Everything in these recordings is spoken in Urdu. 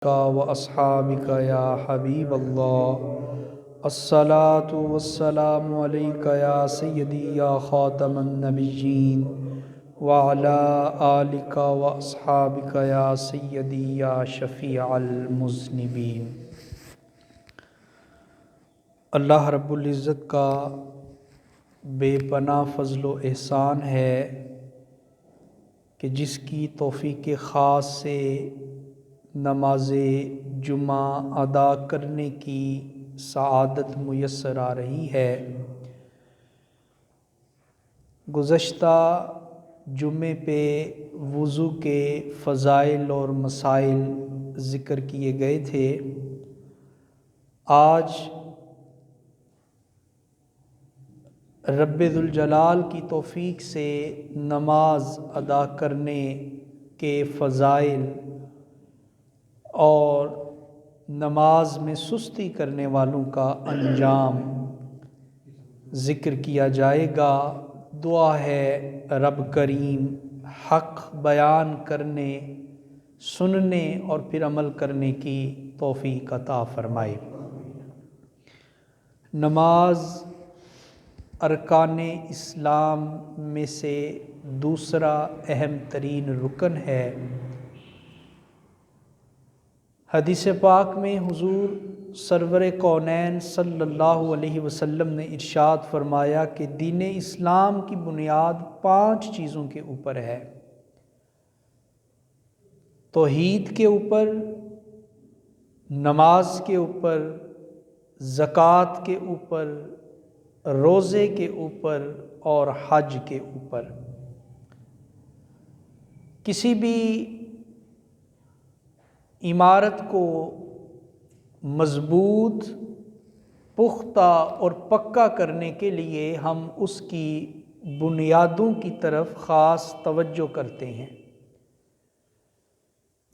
و اصحابک یا حبیب اللہ، الصلاۃ والسلام علیک یا سیدی یا خاتم النبیین وعلی آلک و اصحابک یا سیدی یا شفیع المذنبین۔ اللہ رب العزت کا بے پناہ فضل و احسان ہے کہ جس کی توفیق خاص سے نماز جمعہ ادا کرنے کی سعادت میسر آ رہی ہے۔ گزشتہ جمعے پہ وضو کے فضائل اور مسائل ذکر کیے گئے تھے۔ آج رب ذوالجلال کی توفیق سے نماز ادا کرنے کے فضائل اور نماز میں سستی کرنے والوں کا انجام ذکر کیا جائے گا۔ دعا ہے رب کریم حق بیان کرنے، سننے اور پھر عمل کرنے کی توفیق عطا فرمائے۔ نماز ارکان اسلام میں سے دوسرا اہم ترین رکن ہے۔ حدیث پاک میں حضور سرور کونین صلی اللہ علیہ وسلم نے ارشاد فرمایا کہ دین اسلام کی بنیاد 5 چیزوں کے اوپر ہے۔ توحید کے اوپر، نماز کے اوپر، زکوٰۃ کے اوپر، روزے کے اوپر اور حج کے اوپر۔ کسی بھی عمارت کو مضبوط، پختہ اور پکا کرنے کے لیے ہم اس کی بنیادوں کی طرف خاص توجہ کرتے ہیں،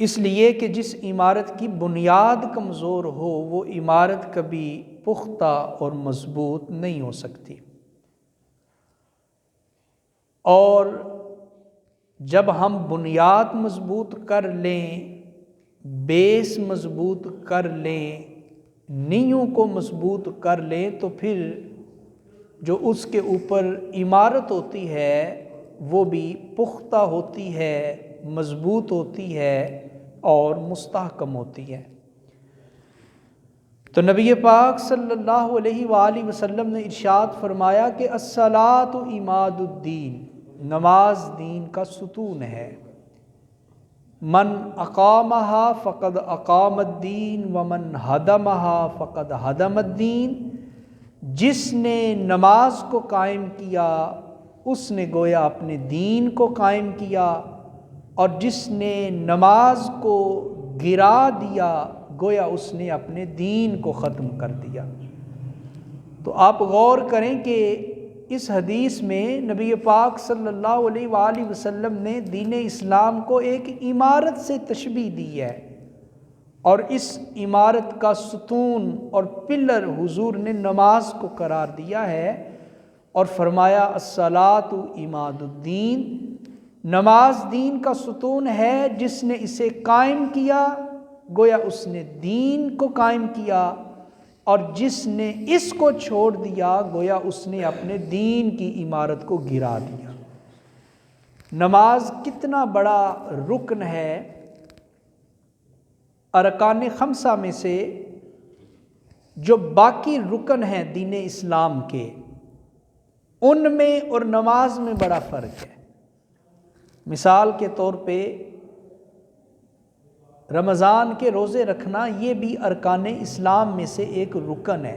اس لیے کہ جس عمارت کی بنیاد کمزور ہو وہ عمارت کبھی پختہ اور مضبوط نہیں ہو سکتی۔ اور جب ہم بنیاد مضبوط کر لیں، بیس مضبوط کر لیں، نیوں کو مضبوط کر لیں، تو پھر جو اس کے اوپر عمارت ہوتی ہے وہ بھی پختہ ہوتی ہے، مضبوط ہوتی ہے اور مستحکم ہوتی ہے۔ تو نبی پاک صلی اللہ علیہ وآلہ وسلم نے ارشاد فرمایا کہ الصلاۃ عماد الدین، نماز دین کا ستون ہے۔ من اقامہا فقد اقام الدین ومن ہدمہا فقد ہدم الدین، جس نے نماز کو قائم کیا اس نے گویا اپنے دین کو قائم کیا، اور جس نے نماز کو گرا دیا گویا اس نے اپنے دین کو ختم کر دیا۔ تو آپ غور کریں کہ اس حدیث میں نبی پاک صلی اللہ علیہ وآلہ وسلم نے دین اسلام کو ایک عمارت سے تشبیہ دی ہے، اور اس عمارت کا ستون اور پلر حضور نے نماز کو قرار دیا ہے، اور فرمایا الصلاۃ عماد الدین، نماز دین کا ستون ہے، جس نے اسے قائم کیا گویا اس نے دین کو قائم کیا، اور جس نے اس کو چھوڑ دیا گویا اس نے اپنے دین کی عمارت کو گرا دیا۔ نماز کتنا بڑا رکن ہے۔ ارکان خمسہ میں سے جو باقی رکن ہیں دین اسلام کے، ان میں اور نماز میں بڑا فرق ہے۔ مثال کے طور پہ رمضان کے روزے رکھنا یہ بھی ارکان اسلام میں سے ایک رکن ہے،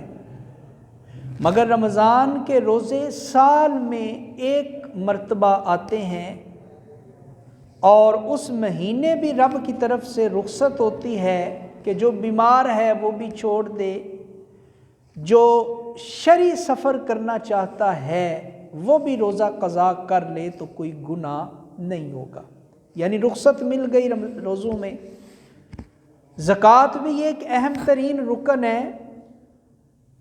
مگر رمضان کے روزے سال میں ایک مرتبہ آتے ہیں، اور اس مہینے بھی رب کی طرف سے رخصت ہوتی ہے کہ جو بیمار ہے وہ بھی چھوڑ دے، جو شرعی سفر کرنا چاہتا ہے وہ بھی روزہ قضا کر لے تو کوئی گناہ نہیں ہوگا، یعنی رخصت مل گئی روزوں میں۔ زکوٰۃ بھی ایک اہم ترین رکن ہے،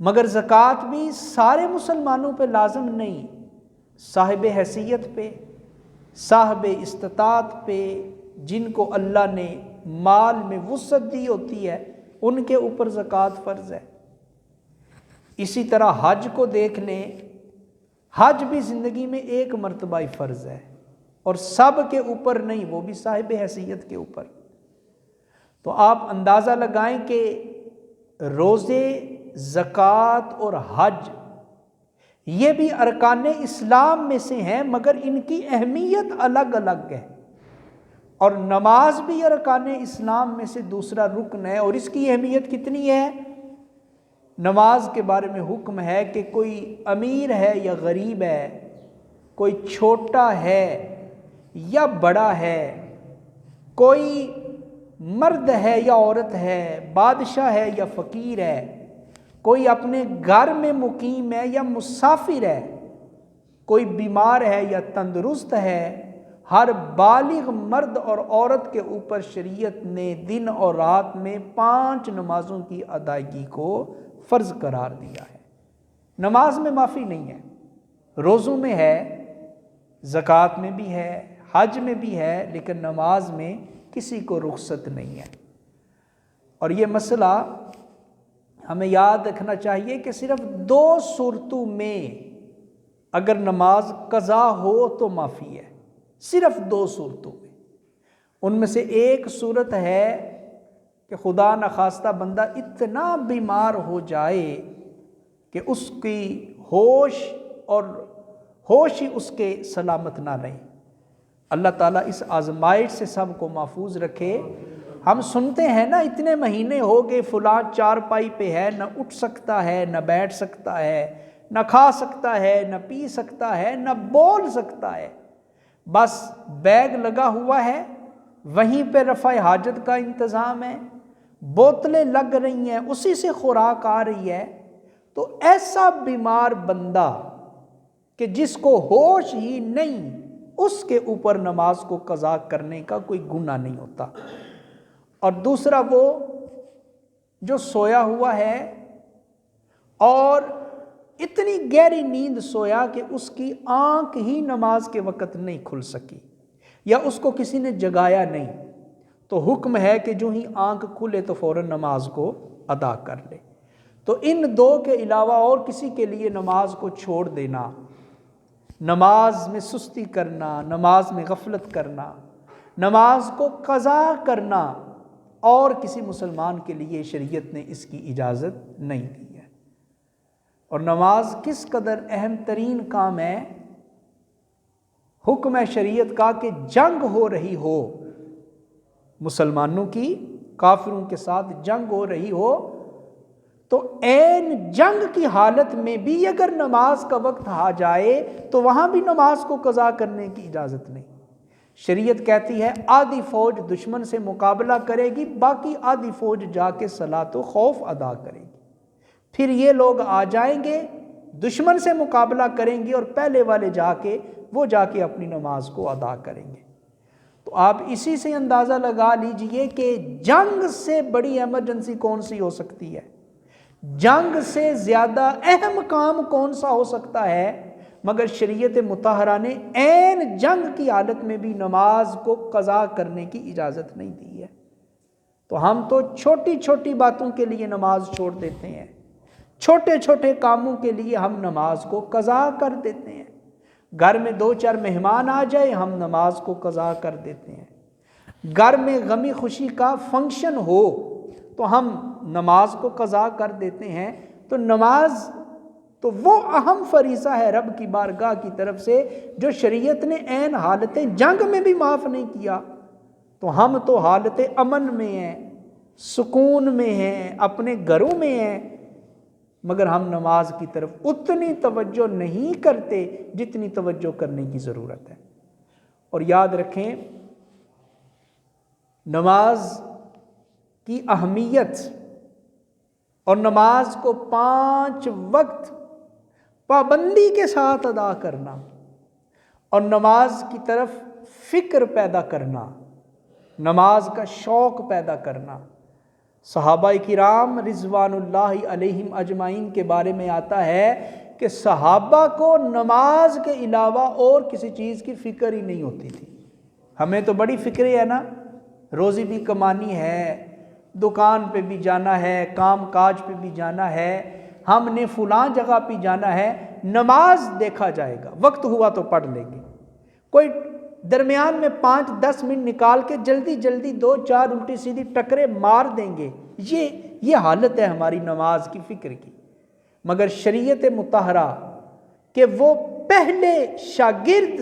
مگر زکوٰۃ بھی سارے مسلمانوں پہ لازم نہیں، صاحب حیثیت پہ، صاحب استطاعت پہ، جن کو اللہ نے مال میں وسعت دی ہوتی ہے ان کے اوپر زکوٰۃ فرض ہے۔ اسی طرح حج کو دیکھ لیں، حج بھی زندگی میں ایک مرتبہ ہی فرض ہے اور سب کے اوپر نہیں، وہ بھی صاحب حیثیت کے اوپر۔ تو آپ اندازہ لگائیں کہ روزے، زکوٰۃ اور حج یہ بھی ارکان اسلام میں سے ہیں، مگر ان کی اہمیت الگ الگ ہے۔ اور نماز بھی ارکان اسلام میں سے دوسرا رکن ہے، اور اس کی اہمیت کتنی ہے؟ نماز کے بارے میں حکم ہے کہ کوئی امیر ہے یا غریب ہے، کوئی چھوٹا ہے یا بڑا ہے، کوئی مرد ہے یا عورت ہے، بادشاہ ہے یا فقیر ہے، کوئی اپنے گھر میں مقیم ہے یا مسافر ہے، کوئی بیمار ہے یا تندرست ہے، ہر بالغ مرد اور عورت کے اوپر شریعت نے دن اور رات میں 5 نمازوں کی ادائیگی کو فرض قرار دیا ہے۔ نماز میں معافی نہیں ہے، روزوں میں ہے، زکوٰۃ میں بھی ہے، حج میں بھی ہے، لیکن نماز میں کسی کو رخصت نہیں ہے۔ اور یہ مسئلہ ہمیں یاد رکھنا چاہیے کہ صرف 2 صورتوں میں اگر نماز قضا ہو تو معافی ہے، صرف 2 صورتوں میں۔ ان میں سے ایک صورت ہے کہ خدا نخواستہ بندہ اتنا بیمار ہو جائے کہ اس کی ہوش ہی اس کے سلامت نہ رہے۔ اللہ تعالیٰ اس آزمائش سے سب کو محفوظ رکھے۔ ہم سنتے ہیں نا، اتنے مہینے ہو گئے فلاں چارپائی پہ ہے، نہ اٹھ سکتا ہے، نہ بیٹھ سکتا ہے، نہ کھا سکتا ہے، نہ پی سکتا ہے، نہ بول سکتا ہے، بس بیگ لگا ہوا ہے، وہیں پہ رفع حاجت کا انتظام ہے، بوتلیں لگ رہی ہیں، اسی سے خوراک آ رہی ہے۔ تو ایسا بیمار بندہ کہ جس کو ہوش ہی نہیں، اس کے اوپر نماز کو قضا کرنے کا کوئی گناہ نہیں ہوتا۔ اور دوسرا وہ جو سویا ہوا ہے اور اتنی گہری نیند سویا کہ اس کی آنکھ ہی نماز کے وقت نہیں کھل سکی، یا اس کو کسی نے جگایا نہیں، تو حکم ہے کہ جو ہی آنکھ کھلے تو فوراً نماز کو ادا کر لے۔ تو ان 2 کے علاوہ اور کسی کے لیے نماز کو چھوڑ دینا، نماز میں سستی کرنا، نماز میں غفلت کرنا، نماز کو قضا کرنا، اور کسی مسلمان کے لیے شریعت نے اس کی اجازت نہیں دی ہے۔ اور نماز کس قدر اہم ترین کام ہے۔ حکم ہے شریعت کا کہ جنگ ہو رہی ہو، مسلمانوں کی کافروں کے ساتھ جنگ ہو رہی ہو، تو عین جنگ کی حالت میں بھی اگر نماز کا وقت آ جائے تو وہاں بھی نماز کو قضا کرنے کی اجازت نہیں۔ شریعت کہتی ہے آدھی فوج دشمن سے مقابلہ کرے گی، باقی آدھی فوج جا کے صلاۃ و خوف ادا کرے گی، پھر یہ لوگ آ جائیں گے، دشمن سے مقابلہ کریں گے، اور پہلے والے جا کے اپنی نماز کو ادا کریں گے۔ تو آپ اسی سے اندازہ لگا لیجئے کہ جنگ سے بڑی ایمرجنسی کون سی ہو سکتی ہے، جنگ سے زیادہ اہم کام کون سا ہو سکتا ہے، مگر شریعت مطہرہ نے عین جنگ کی حالت میں بھی نماز کو قضا کرنے کی اجازت نہیں دی ہے۔ تو ہم تو چھوٹی چھوٹی باتوں کے لیے نماز چھوڑ دیتے ہیں، چھوٹے چھوٹے کاموں کے لیے ہم نماز کو قضا کر دیتے ہیں۔ گھر میں 2-4 مہمان آ جائے، ہم نماز کو قضا کر دیتے ہیں۔ گھر میں غمی خوشی کا فنکشن ہو تو ہم نماز کو قضا کر دیتے ہیں۔ تو نماز تو وہ اہم فریضہ ہے رب کی بارگاہ کی طرف سے جو شریعت نے عین حالت جنگ میں بھی معاف نہیں کیا۔ تو ہم تو حالت امن میں ہیں، سکون میں ہیں، اپنے گھروں میں ہیں، مگر ہم نماز کی طرف اتنی توجہ نہیں کرتے جتنی توجہ کرنے کی ضرورت ہے۔ اور یاد رکھیں، نماز کی اہمیت اور نماز کو 5 وقت پابندی کے ساتھ ادا کرنا اور نماز کی طرف فکر پیدا کرنا، نماز کا شوق پیدا کرنا۔ صحابہ کرام رضوان اللہ علیہم اجمعین کے بارے میں آتا ہے کہ صحابہ کو نماز کے علاوہ اور کسی چیز کی فکر ہی نہیں ہوتی تھی۔ ہمیں تو بڑی فکر ہے نا، روزی بھی کمانی ہے، دکان پہ بھی جانا ہے، کام کاج پہ بھی جانا ہے، ہم نے فلاں جگہ پہ جانا ہے، نماز دیکھا جائے گا، وقت ہوا تو پڑھ لیں گے۔ کوئی درمیان میں 5-10 منٹ نکال کے جلدی جلدی 2-4 الٹی سیدھی ٹکرے مار دیں گے، یہ حالت ہے ہماری نماز کی، فکر کی۔ مگر شریعت مطہرہ کہ وہ پہلے شاگرد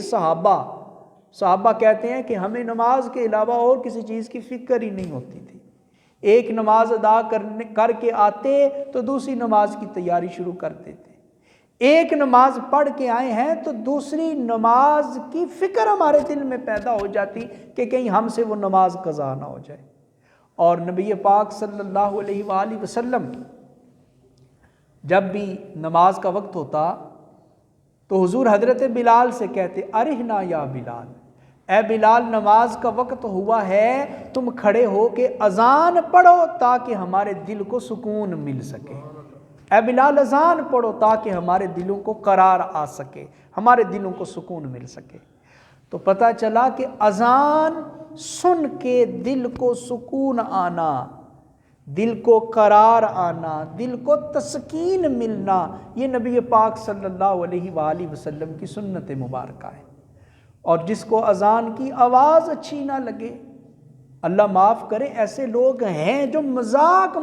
صحابہ کہتے ہیں کہ ہمیں نماز کے علاوہ اور کسی چیز کی فکر ہی نہیں ہوتی تھی، ایک نماز ادا کر کے آتے تو دوسری نماز کی تیاری شروع کر دیتے، ایک نماز پڑھ کے آئے ہیں تو دوسری نماز کی فکر ہمارے دل میں پیدا ہو جاتی کہ کہیں ہم سے وہ نماز قضا نہ ہو جائے۔ اور نبی پاک صلی اللہ علیہ وآلہ وسلم جب بھی نماز کا وقت ہوتا تو حضور حضرت بلال سے کہتے ارہنا یا بلال، اے بلال نماز کا وقت ہوا ہے، تم کھڑے ہو کے اذان پڑھو تاکہ ہمارے دل کو سکون مل سکے، اے بلال اذان پڑھو تاکہ ہمارے دلوں کو قرار آ سکے، ہمارے دلوں کو سکون مل سکے۔ تو پتہ چلا کہ اذان سن کے دل کو سکون آنا، دل کو قرار آنا، دل کو تسکین ملنا، یہ نبی پاک صلی اللہ علیہ وآلہ وسلم کی سنت مبارکہ ہے۔ اور جس کو اذان کی آواز اچھی نہ لگے، اللہ معاف کرے، ایسے لوگ ہیں جو مذاق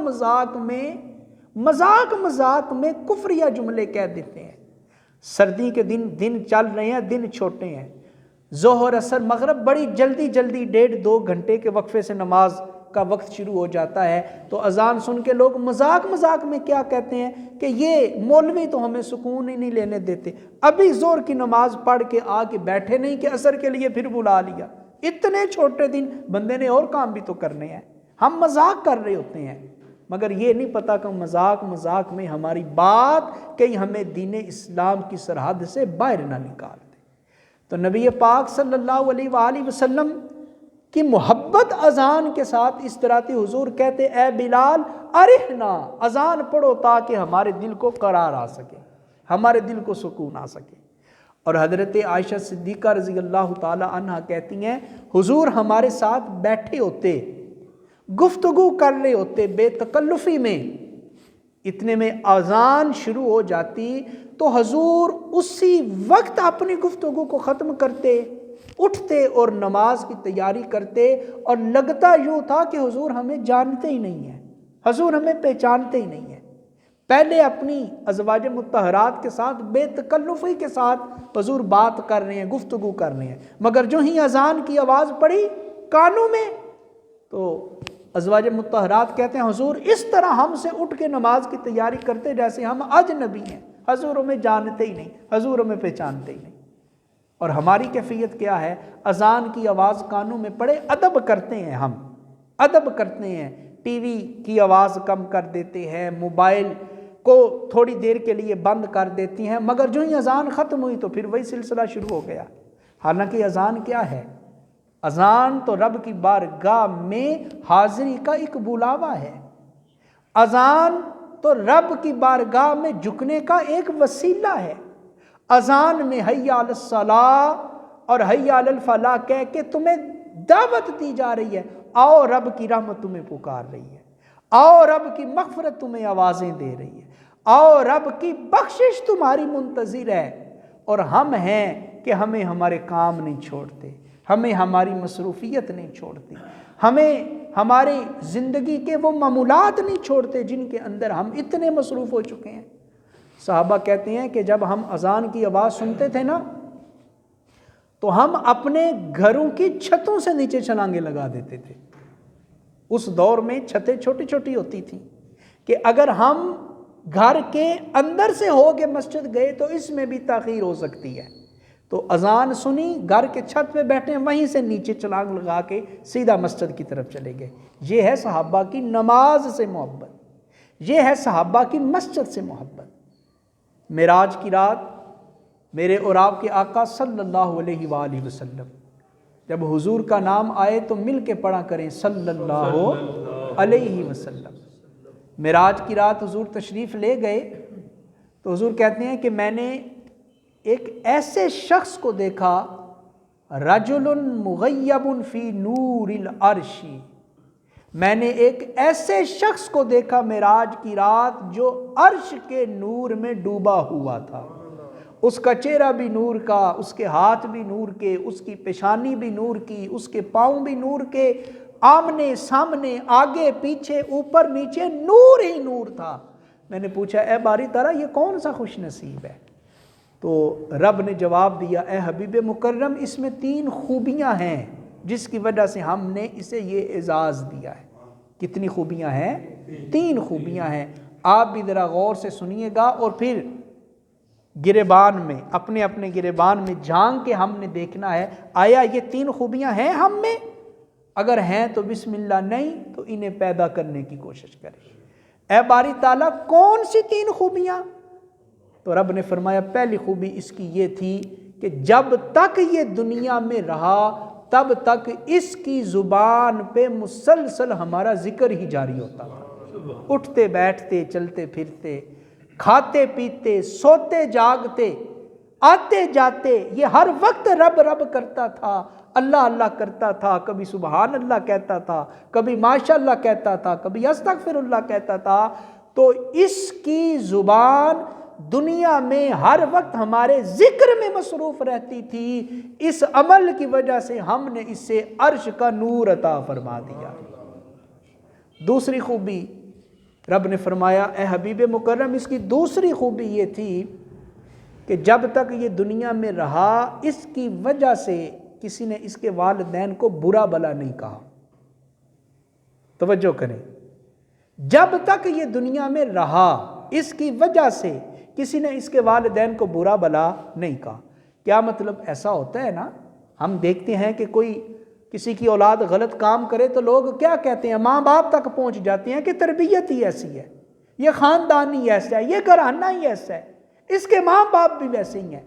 مذاق میں کفریہ جملے کہہ دیتے ہیں۔ سردی کے دن چل رہے ہیں، دن چھوٹے ہیں، ظہر اثر مغرب بڑی جلدی 1.5-2 گھنٹے کے وقفے سے نماز کا وقت شروع ہو جاتا ہے، تو اذان سن کے لوگ مذاق میں کیا کہتے ہیں کہ یہ مولوی تو ہمیں سکون ہی نہیں لینے دیتے، ابھی ظہر کی نماز پڑھ کے آ کے بیٹھے نہیں کہ عصر کے لیے پھر بلا لیا۔ اتنے چھوٹے دن بندے نے اور کام بھی تو کرنے ہیں، ہم مذاق کر رہے ہوتے ہیں، مگر یہ نہیں پتا کہ مذاق میں ہماری بات کہیں ہمیں دین اسلام کی سرحد سے باہر نہ نکال دے۔ تو نبی پاک صلی اللہ علیہ وآلہ وسلم کی محبت اذان کے ساتھ اس طرح تھی، حضور کہتے اے بلال ارہنا، اذان پڑھو تاکہ ہمارے دل کو قرار آ سکے، ہمارے دل کو سکون آ سکے۔ اور حضرت عائشہ صدیقہ رضی اللہ تعالی عنہ کہتی ہیں حضور ہمارے ساتھ بیٹھے ہوتے، گفتگو کر رہے ہوتے بے تکلفی میں، اتنے میں اذان شروع ہو جاتی تو حضور اسی وقت اپنی گفتگو کو ختم کرتے، اٹھتے اور نماز کی تیاری کرتے، اور لگتا یوں تھا کہ حضور ہمیں جانتے ہی نہیں ہیں، حضور ہمیں پہچانتے ہی نہیں ہیں۔ پہلے اپنی ازواج مطہرات کے ساتھ بے تکلفی کے ساتھ حضور بات کر رہے ہیں، گفتگو کر رہے ہیں، مگر جو ہی اذان کی آواز پڑی کانوں میں تو ازواج مطہرات کہتے ہیں حضور اس طرح ہم سے اٹھ کے نماز کی تیاری کرتے جیسے ہم اجنبی ہیں، حضور ہمیں جانتے ہی نہیں، حضور ہمیں پہچانتے ہی نہیں۔ اور ہماری کیفیت کیا ہے؟ اذان کی آواز کانوں میں پڑے ادب کرتے ہیں، ہم ادب کرتے ہیں، ٹی وی کی آواز کم کر دیتے ہیں، موبائل کو تھوڑی دیر کے لیے بند کر دیتی ہیں، مگر جو ہی اذان ختم ہوئی تو پھر وہی سلسلہ شروع ہو گیا۔ حالانکہ اذان کیا ہے؟ اذان تو رب کی بارگاہ میں حاضری کا ایک بلاوا ہے، اذان تو رب کی بارگاہ میں جھکنے کا ایک وسیلہ ہے۔ اذان میں حی علی الصلاۃ اور حی علی الفلاح کہہ کے تمہیں دعوت دی جا رہی ہے، آؤ رب کی رحمت تمہیں پکار رہی ہے، آؤ رب کی مغفرت تمہیں آوازیں دے رہی ہے، آؤ رب کی بخشش تمہاری منتظر ہے۔ اور ہم ہیں کہ ہمیں ہمارے کام نہیں چھوڑتے، ہمیں ہماری مصروفیت نہیں چھوڑتی، ہمیں ہماری زندگی کے وہ معمولات نہیں چھوڑتے جن کے اندر ہم اتنے مصروف ہو چکے ہیں۔ صحابہ کہتے ہیں کہ جب ہم اذان کی آواز سنتے تھے نا تو ہم اپنے گھروں کی چھتوں سے نیچے چھلانگیں لگا دیتے تھے۔ اس دور میں چھتیں چھوٹی چھوٹی ہوتی تھیں کہ اگر ہم گھر کے اندر سے ہو کے مسجد گئے تو اس میں بھی تاخیر ہو سکتی ہے، تو اذان سنی، گھر کے چھت پہ بیٹھے، وہیں سے نیچے چھلانگ لگا کے سیدھا مسجد کی طرف چلے گئے۔ یہ ہے صحابہ کی نماز سے محبت، یہ ہے صحابہ کی مسجد سے محبت۔ معراج کی رات میرے اور آپ کے آقا صلی اللہ علیہ وآلہ وسلم، جب حضور کا نام آئے تو مل کے پڑھا کریں صلی اللہ علیہ وسلم۔ معراج کی رات حضور تشریف لے گئے تو حضور کہتے ہیں کہ میں نے ایک ایسے شخص کو دیکھا، رجل مغیب فی نور العرش، میں نے ایک ایسے شخص کو دیکھا معراج کی رات جو عرش کے نور میں ڈوبا ہوا تھا، اس کا چہرہ بھی نور کا، اس کے ہاتھ بھی نور کے، اس کی پیشانی بھی نور کی، اس کے پاؤں بھی نور کے، آمنے سامنے آگے پیچھے اوپر نیچے نور ہی نور تھا۔ میں نے پوچھا اے باری تعالیٰ یہ کون سا خوش نصیب ہے؟ تو رب نے جواب دیا اے حبیب مکرم اس میں 3 خوبیاں ہیں جس کی وجہ سے ہم نے اسے یہ اعزاز دیا ہے۔ کتنی خوبیاں ہیں؟ 3 خوبیاں ہیں۔ آپ بھی ذرا غور سے سنیے گا اور پھر گریبان میں اپنے اپنے گریبان میں جھانک کے ہم نے دیکھنا ہے آیا یہ 3 خوبیاں ہیں ہم میں؟ اگر ہیں تو بسم اللہ، نہیں تو انہیں پیدا کرنے کی کوشش کریں۔ اے باری تعالیٰ کون سی 3 خوبیاں؟ تو رب نے فرمایا پہلی خوبی اس کی یہ تھی کہ جب تک یہ دنیا میں رہا تب تک اس کی زبان پہ مسلسل ہمارا ذکر ہی جاری ہوتا تھا۔ اٹھتے بیٹھتے چلتے پھرتے، کھاتے پیتے، سوتے جاگتے، آتے جاتے، یہ ہر وقت رب رب کرتا تھا، اللہ اللہ کرتا تھا، کبھی سبحان اللہ کہتا تھا، کبھی ماشاء اللہ کہتا تھا، کبھی استغفر اللہ کہتا تھا۔ تو اس کی زبان دنیا میں ہر وقت ہمارے ذکر میں مصروف رہتی تھی، اس عمل کی وجہ سے ہم نے اس سے عرش کا نور عطا فرما دیا۔ دوسری خوبی رب نے فرمایا اے حبیب مکرم اس کی دوسری خوبی یہ تھی کہ جب تک یہ دنیا میں رہا اس کی وجہ سے کسی نے اس کے والدین کو برا بلا نہیں کہا۔ توجہ کریں، جب تک یہ دنیا میں رہا اس کی وجہ سے کسی نے اس کے والدین کو برا بلا نہیں کہا۔ کیا مطلب؟ ایسا ہوتا ہے نا، ہم دیکھتے ہیں کہ کوئی کسی کی اولاد غلط کام کرے تو لوگ کیا کہتے ہیں، ماں باپ تک پہنچ جاتے ہیں کہ تربیت ہی ایسی ہے، یہ خاندان ہی ایسا ہے، یہ گھرانہ ہی ایسا ہے، اس کے ماں باپ بھی ویسے ہی ہیں۔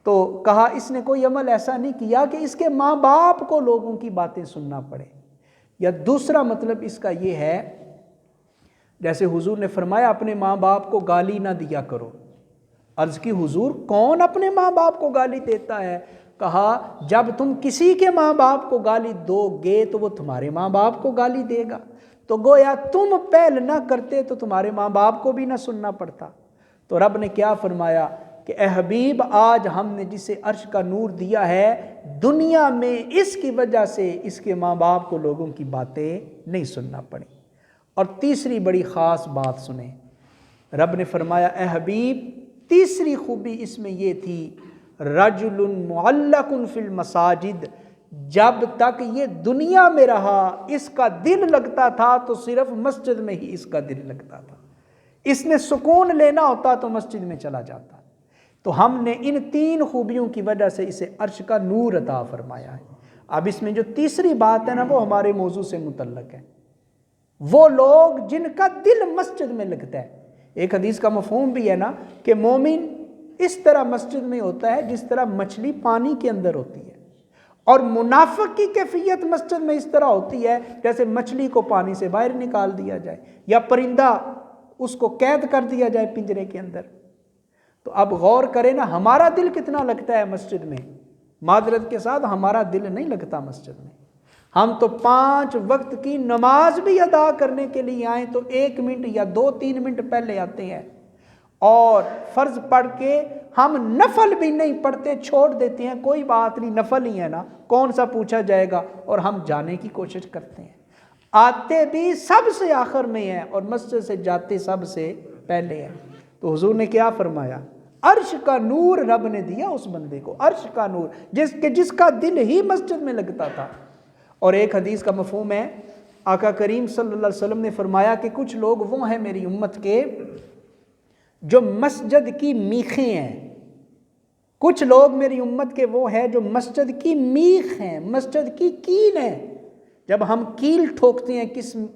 تو کہا اس نے کوئی عمل ایسا نہیں کیا کہ اس کے ماں باپ کو لوگوں کی باتیں سننا پڑے۔ یا دوسرا مطلب اس کا یہ ہے، جیسے حضور نے فرمایا اپنے ماں باپ کو گالی نہ دیا کرو۔ عرض کی حضور کون اپنے ماں باپ کو گالی دیتا ہے؟ کہا جب تم کسی کے ماں باپ کو گالی دو گے تو وہ تمہارے ماں باپ کو گالی دے گا، تو گویا تم پہل نہ کرتے تو تمہارے ماں باپ کو بھی نہ سننا پڑتا۔ تو رب نے کیا فرمایا کہ اے حبیب آج ہم نے جسے عرش کا نور دیا ہے دنیا میں اس کی وجہ سے اس کے ماں باپ کو لوگوں کی باتیں نہیں سننا پڑی۔ اور تیسری بڑی خاص بات سنیں، رب نے فرمایا اے حبیب تیسری خوبی اس میں یہ تھی رجل معلق فی المساجد، جب تک یہ دنیا میں رہا اس کا دل لگتا تھا تو صرف مسجد میں ہی اس کا دل لگتا تھا، اس نے سکون لینا ہوتا تو مسجد میں چلا جاتا۔ تو ہم نے ان 3 خوبیوں کی وجہ سے اسے عرش کا نور عطا فرمایا ہے۔ اب اس میں جو تیسری بات ہے نا وہ ہمارے موضوع سے متعلق ہے، وہ لوگ جن کا دل مسجد میں لگتا ہے۔ ایک حدیث کا مفہوم بھی ہے نا کہ مومن اس طرح مسجد میں ہوتا ہے جس طرح مچھلی پانی کے اندر ہوتی ہے، اور منافق کی کیفیت مسجد میں اس طرح ہوتی ہے جیسے مچھلی کو پانی سے باہر نکال دیا جائے یا پرندہ اس کو قید کر دیا جائے پنجرے کے اندر۔ تو اب غور کریں نا ہمارا دل کتنا لگتا ہے مسجد میں؟ معذرت کے ساتھ ہمارا دل نہیں لگتا مسجد میں۔ ہم تو 5 وقت کی نماز بھی ادا کرنے کے لیے آئیں تو 1 منٹ یا 2-3 منٹ پہلے آتے ہیں، اور فرض پڑھ کے ہم نفل بھی نہیں پڑھتے، چھوڑ دیتے ہیں، کوئی بات نہیں نفل ہی ہے نا کون سا پوچھا جائے گا، اور ہم جانے کی کوشش کرتے ہیں۔ آتے بھی سب سے آخر میں ہیں اور مسجد سے جاتے سب سے پہلے ہیں۔ تو حضور نے کیا فرمایا؟ عرش کا نور رب نے دیا اس بندے کو، عرش کا نور جس کا دل ہی مسجد میں لگتا تھا۔ اور ایک حدیث کا مفہوم ہے، آقا کریم صلی اللہ علیہ وسلم نے فرمایا کہ کچھ لوگ وہ ہیں میری امت کے جو مسجد کی میخیں ہیں، کچھ لوگ میری امت کے وہ ہیں جو مسجد کی میخ ہیں، مسجد کی کیل ہیں۔ جب ہم کیل ٹھوکتے ہیں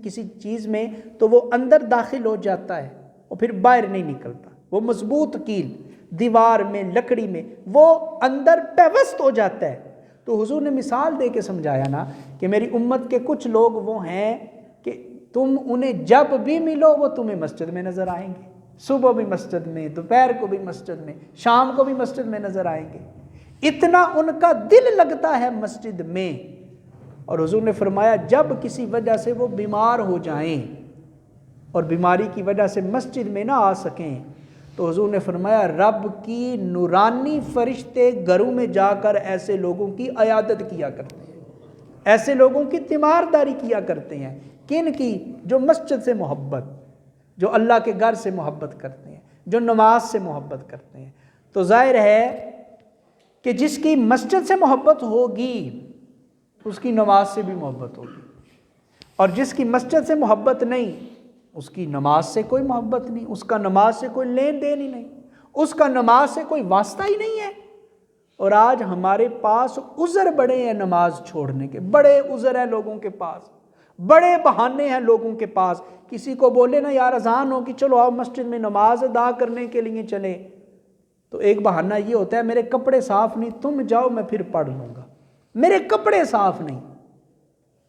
کسی چیز میں تو وہ اندر داخل ہو جاتا ہے اور پھر باہر نہیں نکلتا، وہ مضبوط کیل دیوار میں لکڑی میں وہ اندر پیوست ہو جاتا ہے۔ تو حضور نے مثال دے کے سمجھایا نا کہ میری امت کے کچھ لوگ وہ ہیں کہ تم انہیں جب بھی ملو وہ تمہیں مسجد میں نظر آئیں گے، صبح بھی مسجد میں، دوپہر کو بھی مسجد میں، شام کو بھی مسجد میں نظر آئیں گے۔ اتنا ان کا دل لگتا ہے مسجد میں۔ اور حضور نے فرمایا جب کسی وجہ سے وہ بیمار ہو جائیں اور بیماری کی وجہ سے مسجد میں نہ آ سکیں تو حضور نے فرمایا رب کی نورانی فرشتے گھروں میں جا کر ایسے لوگوں کی عیادت کیا کرتے ہیں، ایسے لوگوں کی تیمارداری کیا کرتے ہیں۔ کن کی؟ جو مسجد سے محبت، جو اللہ کے گھر سے محبت کرتے ہیں، جو نماز سے محبت کرتے ہیں۔ تو ظاہر ہے کہ جس کی مسجد سے محبت ہوگی اس کی نماز سے بھی محبت ہوگی، اور جس کی مسجد سے محبت نہیں اس کی نماز سے کوئی محبت نہیں، اس کا نماز سے کوئی لین دین ہی نہیں، اس کا نماز سے کوئی واسطہ ہی نہیں ہے۔ اور آج ہمارے پاس عذر بڑے ہیں نماز چھوڑنے کے، بڑے عذر ہیں لوگوں کے پاس، بڑے بہانے ہیں لوگوں کے پاس۔ کسی کو بولے نا یار اذان ہو کہ چلو آؤ مسجد میں نماز ادا کرنے کے لیے چلے، تو ایک بہانہ یہ ہوتا ہے میرے کپڑے صاف نہیں، تم جاؤ میں پھر پڑھ لوں گا، میرے کپڑے صاف نہیں۔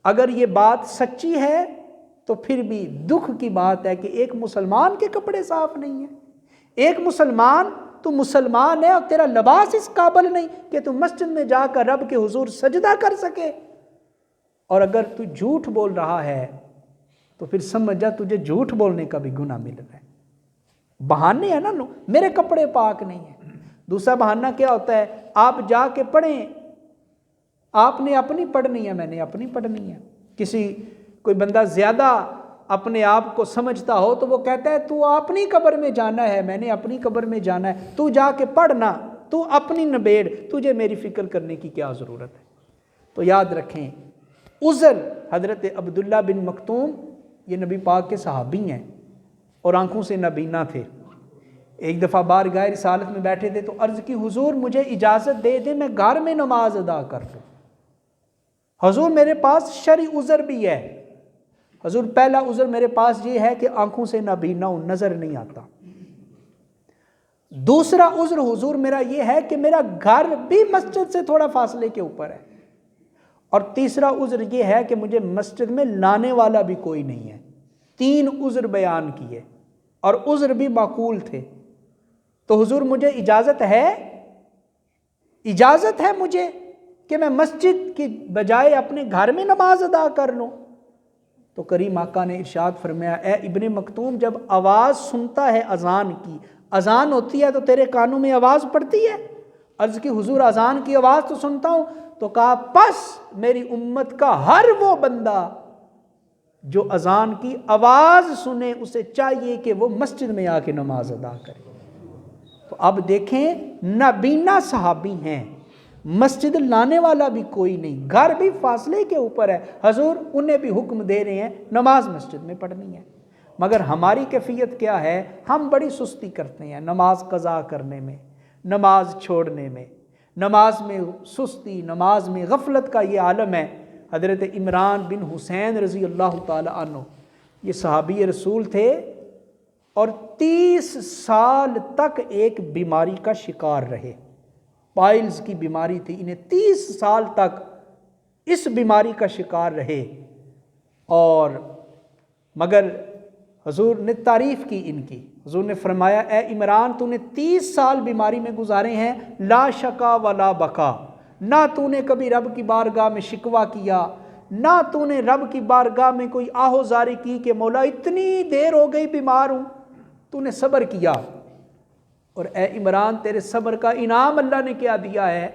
اگر یہ بات سچی ہے تو پھر بھی دکھ کی بات ہے کہ ایک مسلمان کے کپڑے صاف نہیں ہیں۔ ایک مسلمان، تو مسلمان ہے اور تیرا لباس اس قابل نہیں کہ تو مسجد میں جا کر رب کے حضور سجدہ کر سکے۔ اور اگر تو جھوٹ بول رہا ہے تو پھر سمجھ جا تجھے جھوٹ بولنے کا بھی گناہ مل رہا ہے۔ بہانے ہیں نا، میرے کپڑے پاک نہیں ہیں۔ دوسرا بہانہ کیا ہوتا ہے؟ آپ جا کے پڑھیں، آپ نے اپنی پڑھنی ہے، میں نے اپنی پڑھنی ہے۔ کوئی بندہ زیادہ اپنے آپ کو سمجھتا ہو تو وہ کہتا ہے تو اپنی قبر میں جانا ہے، میں نے اپنی قبر میں جانا ہے، تو جا کے پڑھنا، تو اپنی نبیڑ، تجھے میری فکر کرنے کی کیا ضرورت ہے۔ تو یاد رکھیں عذر، حضرت عبداللہ بن مکتوم یہ نبی پاک کے صحابی ہیں اور آنکھوں سے نابینا تھے۔ ایک دفعہ بارگاہ رسالت میں بیٹھے تھے تو عرض کی حضور مجھے اجازت دے دیں میں گھر میں نماز ادا کر لوں۔ حضور میرے پاس شرعی عذر بھی ہے۔ حضور پہلا عذر میرے پاس یہ ہے کہ آنکھوں سے نابینا ہوں، نظر نہیں آتا۔ دوسرا عذر حضور میرا یہ ہے کہ میرا گھر بھی مسجد سے تھوڑا فاصلے کے اوپر ہے۔ اور تیسرا عذر یہ ہے کہ مجھے مسجد میں لانے والا بھی کوئی نہیں ہے۔ 3 عذر بیان کیے اور عذر بھی معقول تھے۔ تو حضور مجھے اجازت ہے مجھے کہ میں مسجد کی بجائے اپنے گھر میں نماز ادا کر لوں؟ تو کریم آقا نے ارشاد فرمایا اے ابن مکتوم جب آواز سنتا ہے اذان کی، اذان ہوتی ہے تو تیرے کانوں میں آواز پڑتی ہے؟ عرض کی حضور اذان کی آواز تو سنتا ہوں۔ تو کہا پس میری امت کا ہر وہ بندہ جو اذان کی آواز سنے اسے چاہیے کہ وہ مسجد میں آ کے نماز ادا کرے۔ تو اب دیکھیں نابینا صحابی ہیں، مسجد لانے والا بھی کوئی نہیں، گھر بھی فاصلے کے اوپر ہے، حضور انہیں بھی حکم دے رہے ہیں نماز مسجد میں پڑھنی ہے۔ مگر ہماری کیفیت کیا ہے؟ ہم بڑی سستی کرتے ہیں نماز قضا کرنے میں، نماز چھوڑنے میں، نماز میں سستی، نماز میں غفلت کا یہ عالم ہے۔ حضرت عمران بن حسین رضی اللہ تعالی عنہ یہ صحابی رسول تھے اور 30 سال تک ایک بیماری کا شکار رہے، پائلز کی بیماری تھی انہیں، 30 سال تک اس بیماری کا شکار رہے۔ اور مگر حضور نے تعریف کی ان کی، حضور نے فرمایا اے عمران تو نے 30 سال بیماری میں گزارے ہیں، لا شکا ولا بکا، نہ تو نے کبھی رب کی بارگاہ میں شکوہ کیا، نہ تو نے رب کی بارگاہ میں کوئی آہوزاری کی کہ مولا اتنی دیر ہو گئی بیمار ہوں، تو نے صبر کیا۔ اور اے عمران تیرے صبر کا انعام اللہ نے کیا دیا ہے،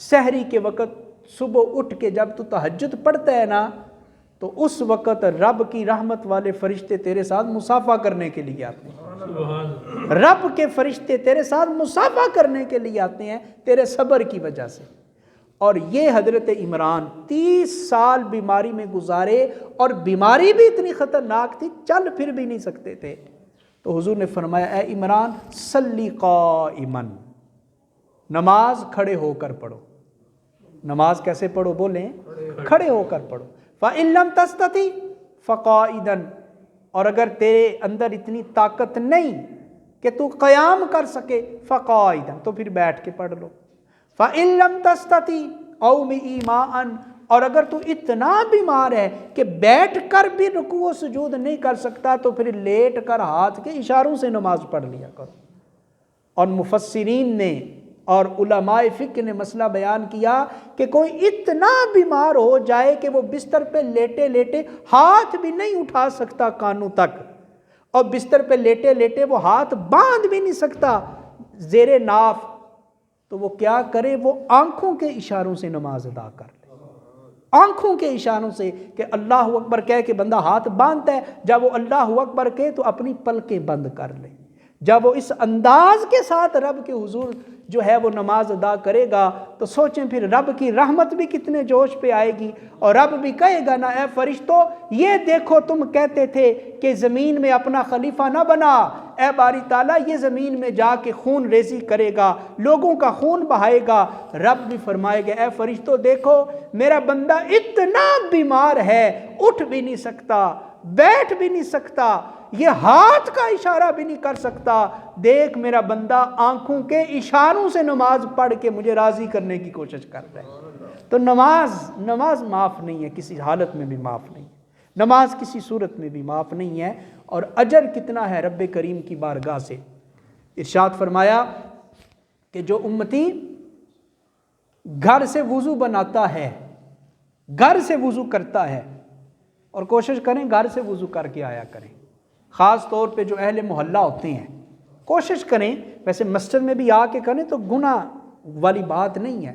سحری کے وقت صبح اٹھ کے جب تو تہجد پڑھتا ہے نا تو اس وقت رب کی رحمت والے فرشتے تیرے ساتھ مصافحہ کرنے کے لیے آتے ہیں، رب کے فرشتے تیرے ساتھ مصافحہ کرنے کے لیے آتے ہیں تیرے صبر کی وجہ سے۔ اور یہ حضرت عمران 30 سال بیماری میں گزارے اور بیماری بھی اتنی خطرناک تھی چل پھر بھی نہیں سکتے تھے۔ تو حضور نے فرمایا اے عمران صلی قائما، نماز کھڑے ہو کر پڑھو۔ نماز کیسے پڑھو بولیں؟ کھڑے ہو کر پڑھو۔ فَإِن لَمْ تَسْتَطِعْ فَقَاعِدًا، اور اگر تیرے اندر اتنی طاقت نہیں کہ تو قیام کر سکے فَقَاعِدًا، تو پھر بیٹھ کے پڑھ لو۔ فَإِن لَمْ تَسْتَطِعْ أَوْ بِإِيمَاءً، اور اگر تو اتنا بیمار ہے کہ بیٹھ کر بھی رکوع و سجود نہیں کر سکتا تو پھر لیٹ کر ہاتھ کے اشاروں سے نماز پڑھ لیا کرو۔ اور مفسرین نے اور علماء فقہ نے مسئلہ بیان کیا کہ کوئی اتنا بیمار ہو جائے کہ وہ بستر پہ لیٹے لیٹے ہاتھ بھی نہیں اٹھا سکتا کانوں تک، اور بستر پہ لیٹے لیٹے وہ ہاتھ باندھ بھی نہیں سکتا زیر ناف، تو وہ کیا کرے؟ وہ آنکھوں کے اشاروں سے نماز ادا کر لے، آنکھوں کے اشاروں سے کہ اللہ اکبر کہہ کے بندہ ہاتھ باندھتا ہے، جب وہ اللہ اکبر کہے تو اپنی پلکیں بند کر لے۔ جب وہ اس انداز کے ساتھ رب کے حضور جو ہے وہ نماز ادا کرے گا تو سوچیں پھر رب کی رحمت بھی کتنے جوش پہ آئے گی، اور رب بھی کہے گا نا اے فرشتوں یہ دیکھو تم کہتے تھے کہ زمین میں اپنا خلیفہ نہ بنا، اے باری تعالیٰ یہ زمین میں جا کے خون ریزی کرے گا، لوگوں کا خون بہائے گا۔ رب بھی فرمائے گا اے فرشتوں دیکھو میرا بندہ اتنا بیمار ہے، اٹھ بھی نہیں سکتا، بیٹھ بھی نہیں سکتا، یہ ہاتھ کا اشارہ بھی نہیں کر سکتا، دیکھ میرا بندہ آنکھوں کے اشاروں سے نماز پڑھ کے مجھے راضی کرنے کی کوشش کر رہا ہے۔ تو نماز معاف نہیں ہے، کسی حالت میں بھی معاف نہیں ہے، نماز کسی صورت میں بھی معاف نہیں ہے۔ اور اجر کتنا ہے رب کریم کی بارگاہ سے، ارشاد فرمایا کہ جو امتی گھر سے وضو بناتا ہے، گھر سے وضو کرتا ہے، اور کوشش کریں گھر سے وضو کر کے آیا کریں، خاص طور پہ جو اہل محلہ ہوتے ہیں کوشش کریں، ویسے مسجد میں بھی آ کے کریں تو گناہ والی بات نہیں ہے،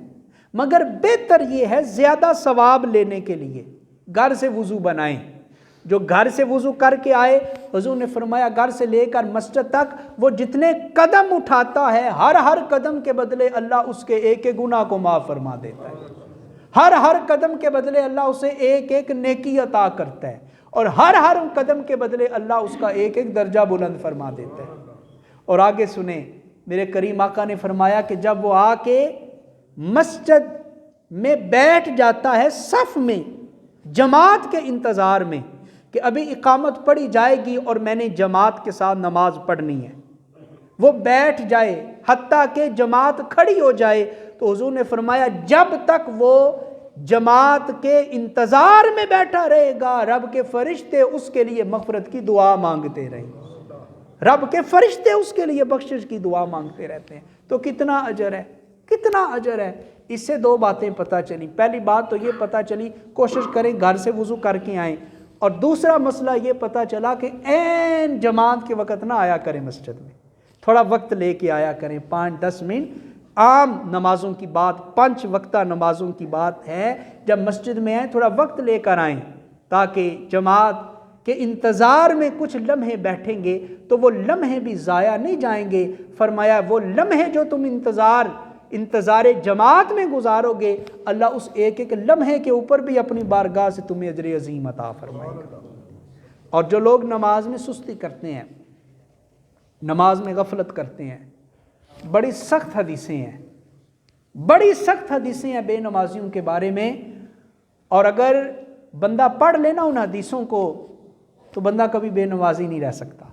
مگر بہتر یہ ہے زیادہ ثواب لینے کے لیے گھر سے وضو بنائیں۔ جو گھر سے وضو کر کے آئے، حضور نے فرمایا گھر سے لے کر مسجد تک وہ جتنے قدم اٹھاتا ہے ہر قدم کے بدلے اللہ اس کے ایک ایک گناہ کو معاف فرما دیتا ہے، ہر قدم کے بدلے اللہ اسے ایک ایک نیکی عطا کرتا ہے، اور ہر قدم کے بدلے اللہ اس کا ایک ایک درجہ بلند فرما دیتا ہے۔ اور آگے سنیں، میرے کریم آقا نے فرمایا کہ جب وہ آ کے مسجد میں بیٹھ جاتا ہے صف میں جماعت کے انتظار میں کہ ابھی اقامت پڑھی جائے گی اور میں نے جماعت کے ساتھ نماز پڑھنی ہے، وہ بیٹھ جائے حتیٰ کہ جماعت کھڑی ہو جائے، تو حضور نے فرمایا جب تک وہ جماعت کے انتظار میں بیٹھا رہے گا رب کے فرشتے اس کے لیے مغفرت کی دعا مانگتے رہیں گے، رب کے فرشتے اس کے لیے بخشش کی دعا مانگتے رہتے ہیں۔ تو کتنا اجر ہے، کتنا اجر ہے۔ اس سے دو باتیں پتہ چلی، پہلی بات تو یہ پتہ چلی کوشش کریں گھر سے وضو کر کے آئیں، اور دوسرا مسئلہ یہ پتہ چلا کہ عین جماعت کے وقت نہ آیا کریں مسجد میں، تھوڑا وقت لے کے آیا کریں، 5-10 منٹ۔ عام نمازوں کی بات، 5 وقتہ نمازوں کی بات ہے، جب مسجد میں آئیں تھوڑا وقت لے کر آئیں تاکہ جماعت کے انتظار میں کچھ لمحے بیٹھیں گے تو وہ لمحے بھی ضائع نہیں جائیں گے۔ فرمایا وہ لمحے جو تم انتظار جماعت میں گزارو گے اللہ اس ایک ایک لمحے کے اوپر بھی اپنی بارگاہ سے تمہیں اجر عظیم عطا فرمائے گا۔ اور جو لوگ نماز میں سستی کرتے ہیں، نماز میں غفلت کرتے ہیں، بڑی سخت حدیثیں ہیں، بڑی سخت حدیثیں ہیں بے نمازیوں کے بارے میں، اور اگر بندہ پڑھ لینا ان حدیثوں کو تو بندہ کبھی بے نمازی نہیں رہ سکتا۔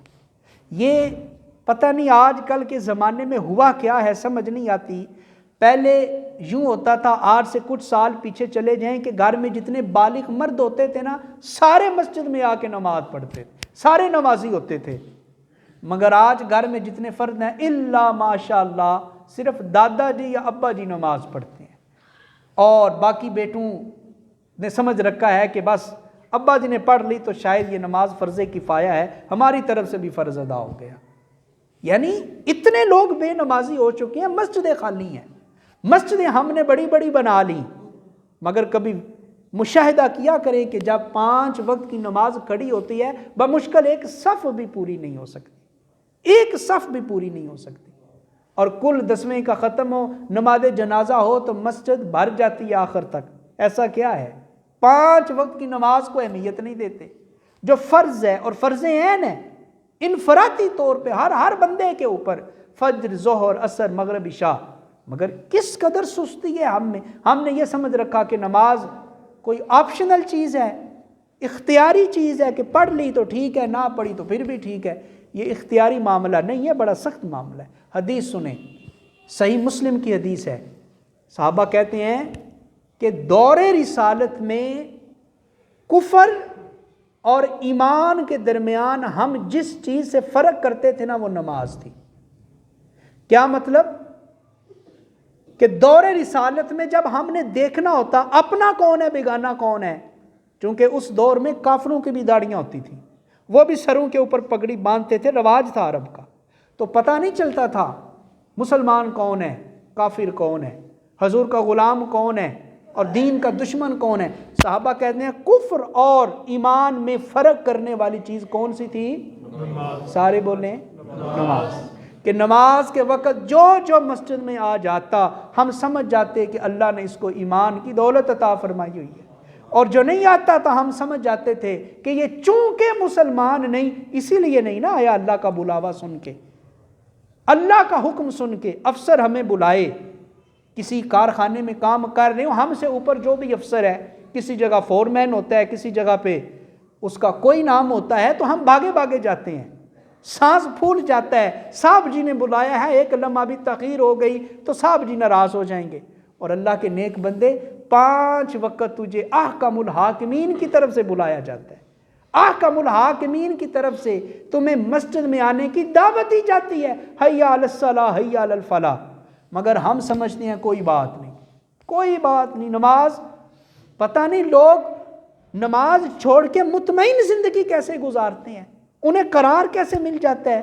یہ پتہ نہیں آج کل کے زمانے میں ہوا کیا ہے، سمجھ نہیں آتی۔ پہلے یوں ہوتا تھا، آج سے کچھ سال پیچھے چلے جائیں کہ گھر میں جتنے بالغ مرد ہوتے تھے نا سارے مسجد میں آ کے نماز پڑھتے تھے، سارے نمازی ہوتے تھے، مگر آج گھر میں جتنے فرد ہیں الا ماشاء اللہ صرف دادا جی یا ابا جی نماز پڑھتے ہیں، اور باقی بیٹوں نے سمجھ رکھا ہے کہ بس ابا جی نے پڑھ لی تو شاید یہ نماز فرض کفایہ ہے، ہماری طرف سے بھی فرض ادا ہو گیا۔ یعنی اتنے لوگ بے نمازی ہو چکے ہیں، مسجدیں خالی ہیں، مسجدیں ہم نے بڑی بڑی بنا لی، مگر کبھی مشاہدہ کیا کریں کہ جب 5 وقت کی نماز کھڑی ہوتی ہے بمشکل ایک صف بھی پوری نہیں ہو سکتی، ایک صف بھی پوری نہیں ہو سکتی، اور کل 10ویں کا ختم ہو نماز جنازہ ہو تو مسجد بھر جاتی ہے آخر تک۔ ایسا کیا ہے؟ 5 وقت کی نماز کو اہمیت نہیں دیتے، جو فرض ہے اور فرض عین ہے انفرادی طور پہ ہر بندے کے اوپر، فجر، ظہر، عصر، مغرب، عشاء، مگر کس قدر سستی ہے ہم نے یہ سمجھ رکھا کہ نماز کوئی آپشنل چیز ہے، اختیاری چیز ہے کہ پڑھ لی تو ٹھیک ہے، نہ پڑھی تو پھر بھی ٹھیک ہے۔ یہ اختیاری معاملہ نہیں ہے، بڑا سخت معاملہ ہے۔ حدیث سنیں، صحیح مسلم کی حدیث ہے، صحابہ کہتے ہیں کہ دور رسالت میں کفر اور ایمان کے درمیان ہم جس چیز سے فرق کرتے تھے نا وہ نماز تھی۔ کیا مطلب؟ کہ دور رسالت میں جب ہم نے دیکھنا ہوتا اپنا کون ہے بیگانہ کون ہے، چونکہ اس دور میں کافروں کی بھی داڑیاں ہوتی تھیں، وہ بھی سروں کے اوپر پگڑی باندھتے تھے، رواج تھا عرب کا، تو پتہ نہیں چلتا تھا مسلمان کون ہے، کافر کون ہے، حضور کا غلام کون ہے اور دین کا دشمن کون ہے۔ صحابہ کہتے ہیں کفر اور ایمان میں فرق کرنے والی چیز کون سی تھی؟ سارے بولیں نماز، کہ نماز کے وقت جو مسجد میں آ جاتا ہم سمجھ جاتے کہ اللہ نے اس کو ایمان کی دولت عطا فرمائی ہوئی ہے، اور جو نہیں آتا تھا ہم سمجھ جاتے تھے کہ یہ چونکہ مسلمان نہیں اسی لیے نہیں نا آیا اللہ کا بلاوا سن کے، اللہ کا حکم سن کے۔ افسر ہمیں بلائے، کسی کارخانے میں کام کر رہے ہو، ہم سے اوپر جو بھی افسر ہے، کسی جگہ فورمین ہوتا ہے، کسی جگہ پہ اس کا کوئی نام ہوتا ہے، تو ہم بھاگے بھاگے جاتے ہیں، سانس پھول جاتا ہے، صاحب جی نے بلایا ہے، ایک لمحہ بھی تاخیر ہو گئی تو صاحب جی ناراض ہو جائیں گے۔ اور اللہ کے نیک بندے 5 وقت تجھے احکم الحاکمین کی طرف سے بلایا جاتا ہے، احکم الحاکمین کی طرف سے تمہیں مسجد میں آنے کی دعوت دی جاتی ہے، حی علی الصلاۃ حی علی الفلاح، مگر ہم سمجھتے ہیں کوئی بات نہیں، کوئی بات نہیں۔ نماز، پتہ نہیں لوگ نماز چھوڑ کے مطمئن زندگی کیسے گزارتے ہیں، انہیں قرار کیسے مل جاتا ہے،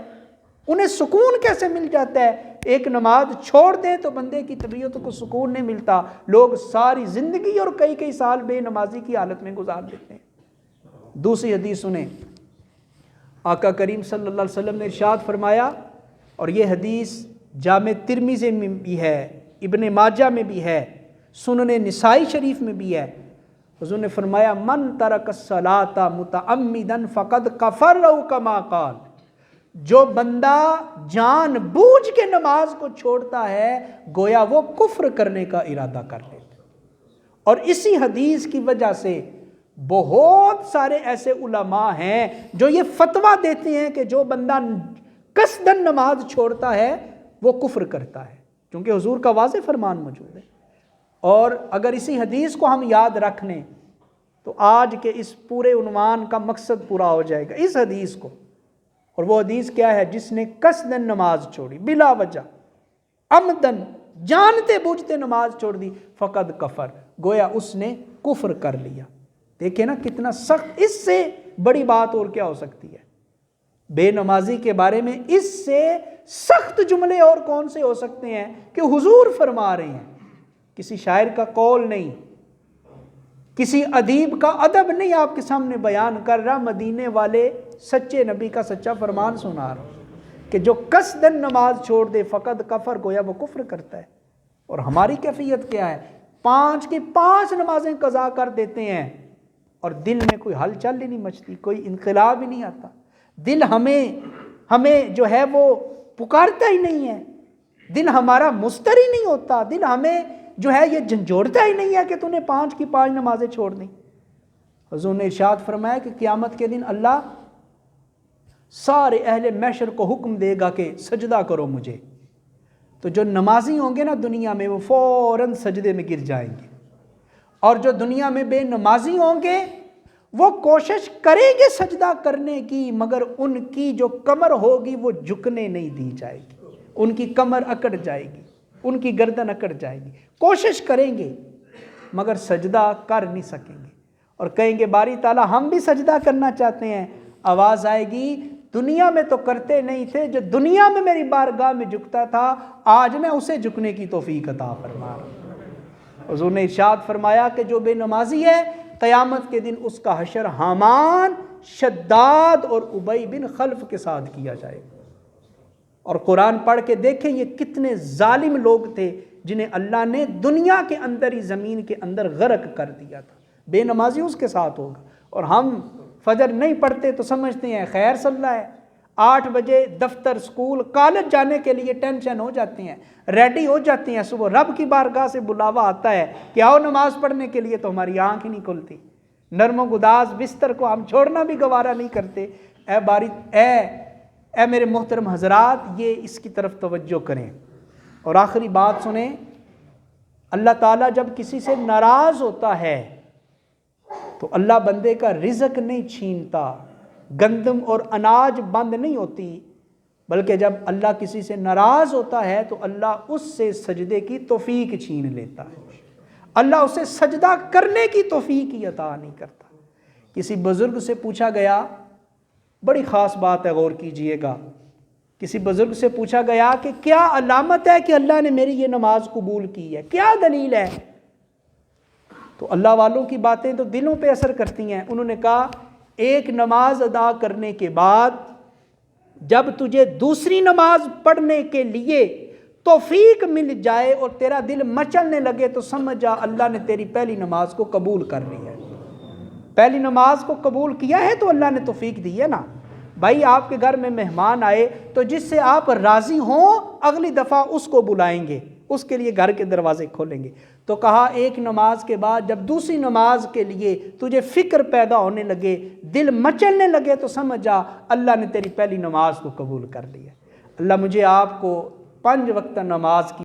انہیں سکون کیسے مل جاتا ہے۔ ایک نماز چھوڑ دیں تو بندے کی طبیعت کو سکون نہیں ملتا، لوگ ساری زندگی اور کئی سال بے نمازی کی حالت میں گزار دیتے ہیں۔ دوسری حدیث سنیں، آقا کریم صلی اللہ علیہ وسلم نے ارشاد فرمایا، اور یہ حدیث جامع ترمذی میں بھی ہے، ابن ماجہ میں بھی ہے، سنن نسائی شریف میں بھی ہے۔ حضور نے فرمایا من ترک الصلاۃ متعمدا فقد کفر او کما قال، جو بندہ جان بوجھ کے نماز کو چھوڑتا ہے گویا وہ کفر کرنے کا ارادہ کر لیتا ہے۔ اور اسی حدیث کی وجہ سے بہت سارے ایسے علماء ہیں جو یہ فتویٰ دیتے ہیں کہ جو بندہ قصدن نماز چھوڑتا ہے وہ کفر کرتا ہے، کیونکہ حضور کا واضح فرمان موجود ہے۔ اور اگر اسی حدیث کو ہم یاد رکھ لیں تو آج کے اس پورے عنوان کا مقصد پورا ہو جائے گا، اس حدیث کو۔ اور وہ حدیث کیا ہے؟ جس نے قصدن نماز چھوڑی، بلا وجہ، عمدن، جانتے بوجھتے نماز چھوڑ دی، فقد کفر، گویا اس نے کفر کر لیا۔ دیکھیں نا کتنا سخت، اس سے بڑی بات اور کیا ہو سکتی ہے؟ بے نمازی کے بارے میں اس سے سخت جملے اور کون سے ہو سکتے ہیں کہ حضور فرما رہے ہیں، کسی شاعر کا قول نہیں، کسی ادیب کا ادب نہیں آپ کے سامنے بیان کر رہا، مدینے والے سچے نبی کا سچا فرمان سنا رہا کہ جو قصدن نماز چھوڑ دے فقد کفر، گویا وہ کفر کرتا ہے۔ اور ہماری کیفیت کیا ہے؟ 5 کی 5 نمازیں قضا کر دیتے ہیں اور دل میں کوئی ہلچل ہی نہیں مچتی، کوئی انقلاب ہی نہیں آتا، دل ہمیں جو ہے وہ پکارتا ہی نہیں ہے، دل ہمارا مستری نہیں ہوتا، دل ہمیں جو ہے یہ جھنجھوڑتا ہی نہیں ہے کہ تو نے 5 کی 5 نمازیں چھوڑ دیں۔ حضور نے ارشاد فرمایا کہ قیامت کے دن اللہ سارے اہل محشر کو حکم دے گا کہ سجدہ کرو مجھے، تو جو نمازی ہوں گے نا دنیا میں وہ فوراً سجدے میں گر جائیں گے، اور جو دنیا میں بے نمازی ہوں گے وہ کوشش کریں گے سجدہ کرنے کی، مگر ان کی جو کمر ہوگی وہ جھکنے نہیں دی جائے گی، ان کی کمر اکڑ جائے گی، ان کی گردن اکڑ جائے گی، کوشش کریں گے مگر سجدہ کر نہیں سکیں گے، اور کہیں گے باری تعالیٰ ہم بھی سجدہ کرنا چاہتے ہیں۔ آواز آئے گی دنیا میں تو کرتے نہیں تھے، جو دنیا میں میری بارگاہ میں جھکتا تھا آج میں اسے جھکنے کی توفیق عطا فرما رہا ہوں۔ حضور نے ارشاد فرمایا کہ جو بے نمازی ہے قیامت کے دن اس کا حشر حامان، شداد اور ابی بن خلف کے ساتھ کیا جائے گا۔ اور قرآن پڑھ کے دیکھیں یہ کتنے ظالم لوگ تھے جنہیں اللہ نے دنیا کے اندر ہی زمین کے اندر غرق کر دیا تھا، بے نمازی اس کے ساتھ ہوگا۔ اور ہم فجر نہیں پڑھتے تو سمجھتے ہیں خیر صلی اللہ ہے، 8 بجے دفتر، اسکول، کالج جانے کے لیے ٹینشن ہو جاتے ہیں، ریڈی ہو جاتے ہیں، صبح رب کی بارگاہ سے بلاوا آتا ہے کہ آؤ نماز پڑھنے کے لیے، تو ہماری آنکھ ہی نہیں کھلتی، نرم و گداز بستر کو ہم چھوڑنا بھی گوارا نہیں کرتے۔ اے میرے محترم حضرات، یہ اس کی طرف توجہ کریں۔ اور آخری بات سنیں، اللہ تعالیٰ جب کسی سے ناراض ہوتا ہے تو اللہ بندے کا رزق نہیں چھینتا، گندم اور اناج بند نہیں ہوتی، بلکہ جب اللہ کسی سے ناراض ہوتا ہے تو اللہ اس سے سجدے کی توفیق چھین لیتا ہے، اللہ اسے سجدہ کرنے کی توفیق ہی عطا نہیں کرتا۔ کسی بزرگ سے پوچھا گیا، بڑی خاص بات ہے، غور کیجئے گا، کسی بزرگ سے پوچھا گیا کہ کیا علامت ہے کہ اللہ نے میری یہ نماز قبول کی ہے، کیا دلیل ہے؟ تو اللہ والوں کی باتیں تو دلوں پہ اثر کرتی ہیں۔ انہوں نے کہا ایک نماز ادا کرنے کے بعد جب تجھے دوسری نماز پڑھنے کے لیے توفیق مل جائے اور تیرا دل مچلنے لگے تو سمجھ جا اللہ نے تیری پہلی نماز کو قبول کر لیا ہے۔ پہلی نماز کو قبول کیا ہے تو اللہ نے توفیق دی ہے نا۔ بھائی آپ کے گھر میں مہمان آئے تو جس سے آپ راضی ہوں اگلی دفعہ اس کو بلائیں گے، اس کے لیے گھر کے دروازے کھولیں گے۔ تو کہا ایک نماز کے بعد جب دوسری نماز کے لیے تجھے فکر پیدا ہونے لگے، دل مچلنے لگے تو سمجھ جا اللہ نے تیری پہلی نماز کو قبول کر لیا۔ اللہ مجھے آپ کو 5 وقت نماز کی